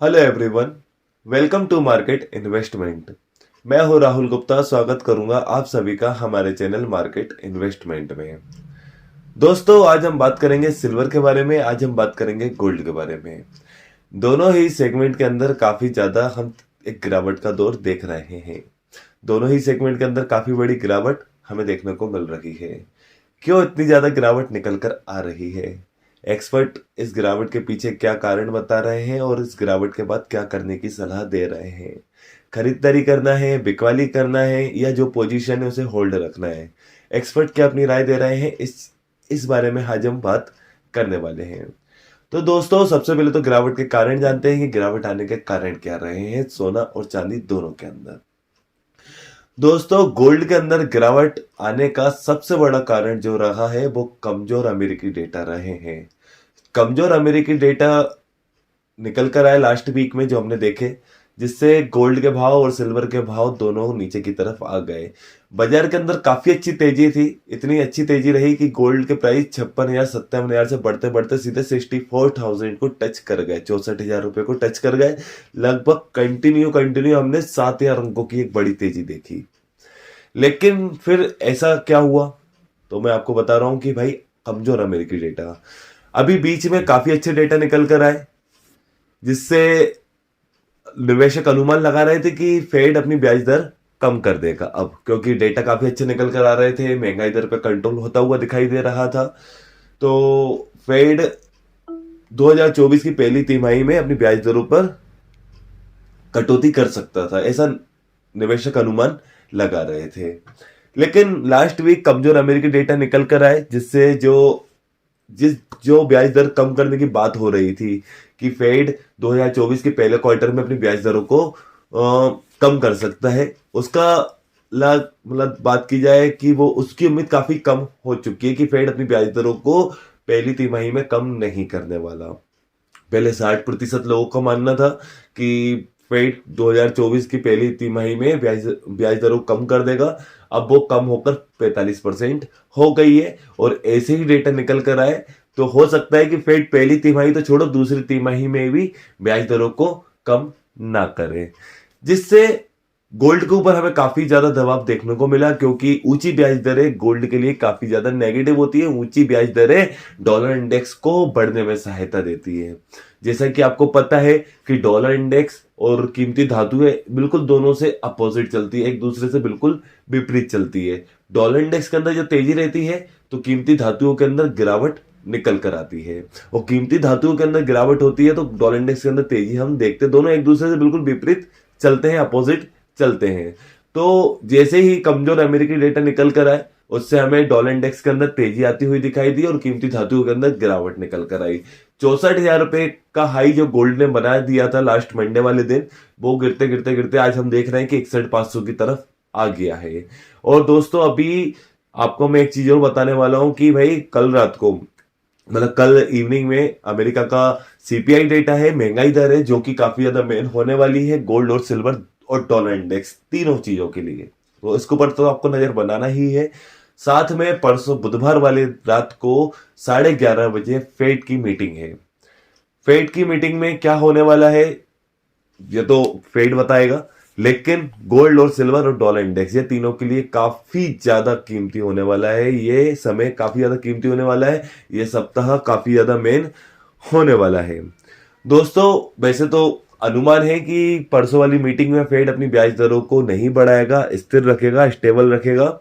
Hello everyone, welcome to market investment. मैं हूं राहुल गुप्ता। स्वागत करूंगा आप सभी का हमारे चैनल मार्केट इन्वेस्टमेंट में। दोस्तों, आज हम बात करेंगे सिल्वर के बारे में, आज हम बात करेंगे गोल्ड के बारे में। दोनों ही सेगमेंट के अंदर काफी ज्यादा हम एक गिरावट का दौर देख रहे हैं। दोनों ही सेगमेंट के अंदर काफी बड़ी गिरावट हमें देखने को मिल रही है। क्यों इतनी ज्यादा गिरावट निकल कर आ रही है? एक्सपर्ट इस गिरावट के पीछे क्या कारण बता रहे हैं और इस गिरावट के बाद क्या करने की सलाह दे रहे हैं। खरीदारी करना है, बिकवाली करना है, या जो पोजीशन है उसे होल्ड रखना है। एक्सपर्ट क्या अपनी राय दे रहे हैं, इस बारे में आज हम बात करने वाले हैं। तो दोस्तों, सबसे पहले तो गिरावट के कारण जानते हैं कि गिरावट आने के कारण क्या रहे हैं सोना और चांदी दोनों के अंदर। दोस्तों, गोल्ड के अंदर गिरावट आने का सबसे बड़ा कारण जो रहा है वो कमजोर अमेरिकी डेटा रहे हैं। कमजोर अमेरिकी डेटा निकल कर आए लास्ट वीक में जो हमने देखे, जिससे गोल्ड के भाव और सिल्वर के भाव दोनों नीचे की तरफ आ गए। बाजार के अंदर काफी अच्छी तेजी थी। इतनी अच्छी तेजी रही कि गोल्ड के प्राइस 56,000 57,000 से बढ़ते बढ़ते सीधे 64,000 को टच कर गए, 64,000 रुपए को टच कर गए। लगभग कंटिन्यू हमने 7,000 अंकों की एक बड़ी तेजी देखी। लेकिन फिर ऐसा क्या हुआ, तो मैं आपको बता रहा हूं कि भाई कमजोर अमेरिकी डेटा। अभी बीच में काफी अच्छे डेटा निकल कर आए, जिससे निवेशक अनुमान लगा रहे थे कि फेड अपनी ब्याज दर कम कर देगा अब, क्योंकि डेटा काफी अच्छे निकल कर आ रहे थे, महंगाई दर पे कंट्रोल होता हुआ दिखाई दे रहा था। तो फेड 2024 की पहली तिमाही में अपनी ब्याज दरों पर कटौती कर सकता था, ऐसा निवेशक अनुमान लगा रहे थे। लेकिन लास्ट वीक कमजोर अमेरिकी डेटा निकल कर आए, जिससे जो ब्याज दर कम करने की बात हो रही थी कि फेड 2024 के पहले क्वार्टर में अपनी ब्याज दरों को कम कर सकता है, उसका मतलब बात की जाए कि वो उसकी उम्मीद काफी कम हो चुकी है कि फेड अपनी ब्याज दरों को पहली तिमाही में कम नहीं करने वाला। पहले 60% लोगों का मानना था कि फेड 2024 की पहली तिमाही में ब्याज दरों को कम कर देगा। अब वो कम होकर 45% हो गई है। और ऐसे ही डेटा निकल कर आए तो हो सकता है कि फेड पहली तिमाही तो छोड़ो, दूसरी तिमाही में भी ब्याज दरों को कम ना करे, जिससे गोल्ड के ऊपर हमें काफी ज्यादा दबाव देखने को मिला, क्योंकि ऊंची ब्याज दरें गोल्ड के लिए काफी ज्यादा नेगेटिव होती है। ऊंची ब्याज दरें डॉलर इंडेक्स को बढ़ने में सहायता देती है। जैसा कि आपको पता है कि डॉलर इंडेक्स और कीमती धातुएं बिल्कुल दोनों से अपोजिट चलती है, एक दूसरे से बिल्कुल विपरीत चलती है। डॉलर इंडेक्स के अंदर जो तेजी रहती है तो कीमती धातुओं के अंदर गिरावट निकल कर आती है, और कीमती धातुओं के अंदर गिरावट होती है तो डॉलर इंडेक्स के अंदर तेजी हम देखते, दोनों एक दूसरे से बिल्कुल विपरीत चलते हैं, अपोजिट चलते हैं। तो जैसे ही कमजोर अमेरिकी डेटा निकल कर आए, उससे हमें डॉलर इंडेक्स के अंदर तेजी आती हुई दिखाई दी और कीमती धातुओं के अंदर गिरावट निकल कर आई। 64,000 रुपए का हाई जो गोल्ड ने बना दिया था लास्ट मंडे वाले दिन, वो गिरते गिरते गिरते आज हम देख रहे हैं कि 61,500 की तरफ आ गया है। और दोस्तों, अभी आपको मैं एक चीज और बताने वाला हूं कि भाई कल रात को, मतलब कल इवनिंग में अमेरिका का सीपीआई डेटा है, महंगाई दर है, जो कि काफी ज्यादा मेन होने वाली है गोल्ड और सिल्वर और डॉलर इंडेक्स तीनों चीजों के लिए। तो इसके ऊपर तो आपको नजर बनाना ही है। साथ में परसों बुधवार वाले रात को 11:30 बजे फेड की मीटिंग है। फेड की मीटिंग में क्या होने वाला है ये तो फेड बताएगा, लेकिन गोल्ड और सिल्वर और डॉलर इंडेक्स ये तीनों के लिए काफी ज्यादा कीमती होने वाला है। ये समय काफी ज्यादा कीमती होने वाला है, ये सप्ताह काफी ज्यादा मेन होने वाला है। दोस्तों, वैसे तो अनुमान है कि परसों वाली मीटिंग में फेड अपनी ब्याज दरों को नहीं बढ़ाएगा, स्थिर रखेगा, स्टेबल रखेगा,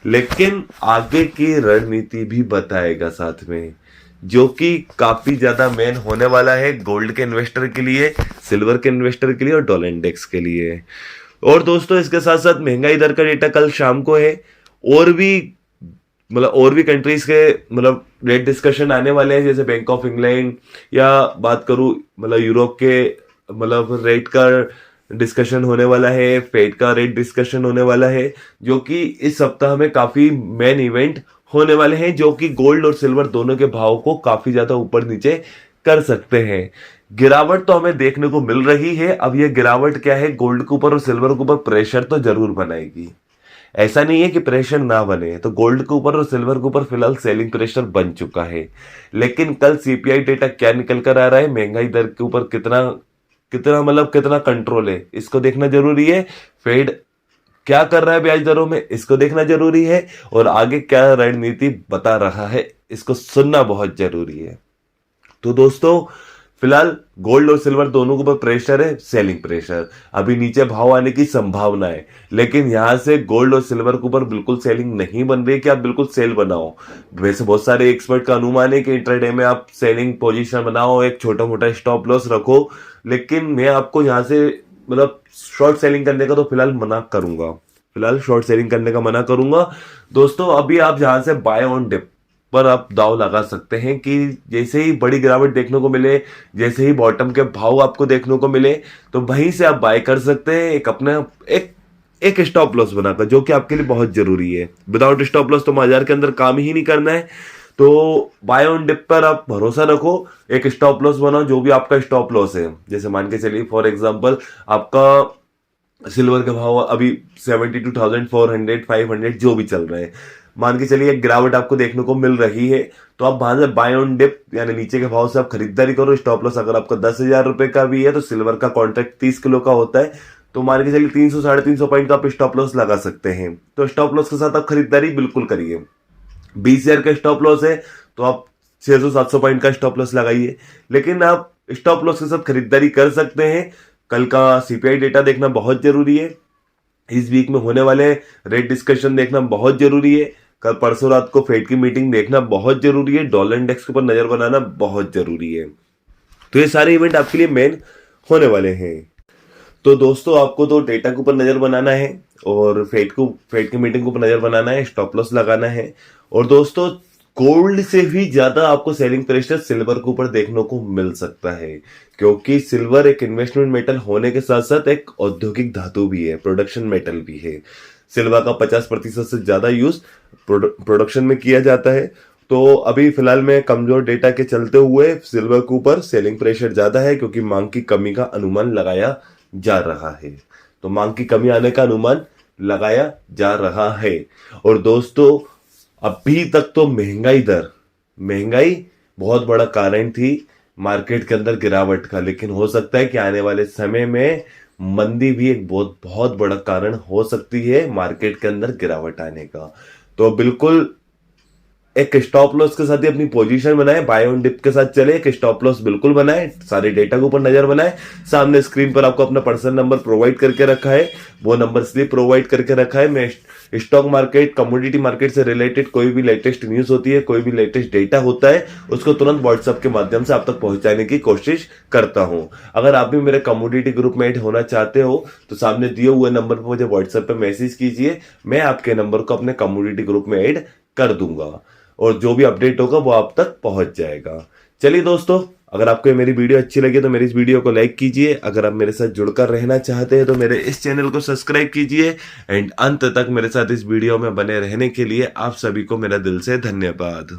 लेकिन आगे की रणनीति भी बताएगा साथ में, जो कि काफी ज्यादा मेन होने वाला है गोल्ड के इन्वेस्टर के लिए, सिल्वर के इन्वेस्टर के लिए और डॉलर इंडेक्स के लिए। और दोस्तों, इसके साथ साथ महंगाई दर का डेटा कल शाम को है। और भी कंट्रीज के रेट डिस्कशन आने वाले हैं, जैसे बैंक ऑफ इंग्लैंड, या बात करूं यूरोप के रेट का डिस्कशन होने वाला है, फेड का रेट डिस्कशन होने वाला है, जो कि इस सप्ताह में काफी मेन इवेंट होने वाले हैं, जो कि गोल्ड और सिल्वर दोनों के भाव को काफी ज्यादा ऊपर नीचे कर सकते हैं। गिरावट तो हमें देखने को मिल रही है। अब यह गिरावट क्या है, गोल्ड के ऊपर और सिल्वर के ऊपर प्रेशर तो जरूर बनाएगी। ऐसा नहीं है कि प्रेशर ना बने, तो गोल्ड के ऊपर और सिल्वर के ऊपर फिलहाल सेलिंग प्रेशर बन चुका है। लेकिन कल सीपीआई डेटा क्या निकल कर आ रहा है, महंगाई दर के ऊपर कितना मतलब कितना कंट्रोल है इसको देखना जरूरी है। फेड क्या कर रहा है ब्याज दरों में इसको देखना जरूरी है, और आगे क्या रणनीति बता रहा है इसको सुनना बहुत जरूरी है। तो दोस्तों फिलहाल गोल्ड और सिल्वर दोनों के ऊपर प्रेशर है, सेलिंग प्रेशर, अभी नीचे भाव आने की संभावना है, लेकिन यहां से गोल्ड और सिल्वर के ऊपर बिल्कुल सेलिंग नहीं बन रही कि आप बिल्कुल सेल बनाओ। वैसे बहुत सारे एक्सपर्ट का अनुमान है कि इंट्राडे में आप सेलिंग पोजीशन बनाओ, एक छोटा मोटा स्टॉप लॉस रखो, लेकिन मैं आपको यहां से मतलब शॉर्ट सेलिंग करने का तो फिलहाल मना करूंगा, फिलहाल शॉर्ट सेलिंग करने का मना करूंगा। दोस्तों अभी आप जहां से बाय ऑन डिप पर आप दाव लगा सकते हैं कि जैसे ही बड़ी गिरावट देखने को मिले, जैसे ही बॉटम के भाव आपको देखने को मिले, तो वहीं से आप बाय कर सकते हैं एक अपना एक स्टॉप लॉस बनाकर, जो कि आपके लिए बहुत जरूरी है। विदाउट स्टॉप लॉस तो बाजार के अंदर काम ही नहीं करना है। तो बाय ऑन डिप पर आप भरोसा रखो, एक स्टॉप लॉस बनाओ, जो भी आपका स्टॉप लॉस है। जैसे मान के चलिए फॉर एग्जाम्पल आपका सिल्वर के भाव अभी 72,400 500 जो भी चल रहे हैं, मान के चलिए एक गिरावट आपको देखने को मिल रही है, तो आप वहां से बाय ऑन डिप यानी नीचे के भाव से आप खरीदारी करो। स्टॉप लॉस अगर आपका 10,000 रुपए का भी है, तो सिल्वर का कॉन्ट्रैक्ट 30 किलो का होता है, तो मान के चलिए 300 350 पॉइंट का आप स्टॉप लॉस लगा सकते हैं। तो स्टॉप लॉस के साथ आप खरीदारी बिल्कुल करिए। 20,000 का स्टॉप लॉस है तो आप 600-700 पॉइंट का स्टॉप लॉस लगाइए, लेकिन आप स्टॉप लॉस के साथ खरीदारी कर सकते हैं। कल का सीपीआई डेटा देखना बहुत जरूरी है, इस वीक में होने वाले रेट डिस्कशन देखना बहुत जरूरी है, कल परसों रात को फेड की मीटिंग देखना बहुत जरूरी है, डॉलर इंडेक्स के ऊपर नजर बनाना बहुत जरूरी है। तो ये सारे इवेंट आपके लिए मेन होने वाले हैं। तो दोस्तों आपको तो डेटा के ऊपर नजर बनाना है, और फेड की मीटिंग के ऊपर नजर बनाना है, स्टॉप लॉस लगाना है। और दोस्तों गोल्ड से भी ज्यादा आपको सेलिंग प्रेशर सिल्वर के ऊपर देखने को मिल सकता है, क्योंकि सिल्वर एक इन्वेस्टमेंट मेटल होने के साथ साथ एक औद्योगिक धातु भी है, प्रोडक्शन मेटल भी है। सिल्वर का 50% से ज्यादा यूज प्रोडक्शन में किया जाता है। तो अभी फिलहाल में कमजोर डेटा के चलते हुए सिल्वर के ऊपर सेलिंग प्रेशर ज्यादा है, क्योंकि मांग की कमी का अनुमान लगाया जा रहा है। तो मांग की कमी आने का अनुमान लगाया जा रहा है। और दोस्तों अभी तक तो महंगाई बहुत बड़ा कारण थी मार्केट के अंदर गिरावट का, लेकिन हो सकता है कि आने वाले समय में मंदी भी एक बहुत बड़ा कारण हो सकती है मार्केट के अंदर गिरावट आने का। तो बिल्कुल एक स्टॉप लॉस के साथ ही अपनी पोजीशन बनाए, बाय ऑन डिप के साथ चले, एक स्टॉप लॉस बिल्कुल बनाए, सारे डेटा के ऊपर नजर बनाए। सामने स्क्रीन पर आपको अपना पर्सनल नंबर प्रोवाइड करके रखा है, वो नंबर इसलिए प्रोवाइड करके रखा है, मैं स्टॉक मार्केट कमोडिटी मार्केट से रिलेटेड कोई भी लेटेस्ट न्यूज होती है, कोई भी लेटेस्ट डेटा होता है, उसको तुरंत व्हाट्सएप के माध्यम से आप तक पहुंचाने की कोशिश करता हूं। अगर आप भी मेरे कमोडिटी ग्रुप में ऐड होना चाहते हो, तो सामने दिए हुए नंबर पर मुझे व्हाट्सएप पे मैसेज कीजिए, मैं आपके नंबर को अपने कमोडिटी ग्रुप में ऐड कर दूंगा, और जो भी अपडेट होगा वो आप तक पहुंच जाएगा। चलिए दोस्तों, अगर आपको मेरी वीडियो अच्छी लगी तो मेरी इस वीडियो को लाइक कीजिए। अगर आप मेरे साथ जुड़कर रहना चाहते हैं तो मेरे इस चैनल को सब्सक्राइब कीजिए, एंड अंत तक मेरे साथ इस वीडियो में बने रहने के लिए आप सभी को मेरा दिल से धन्यवाद।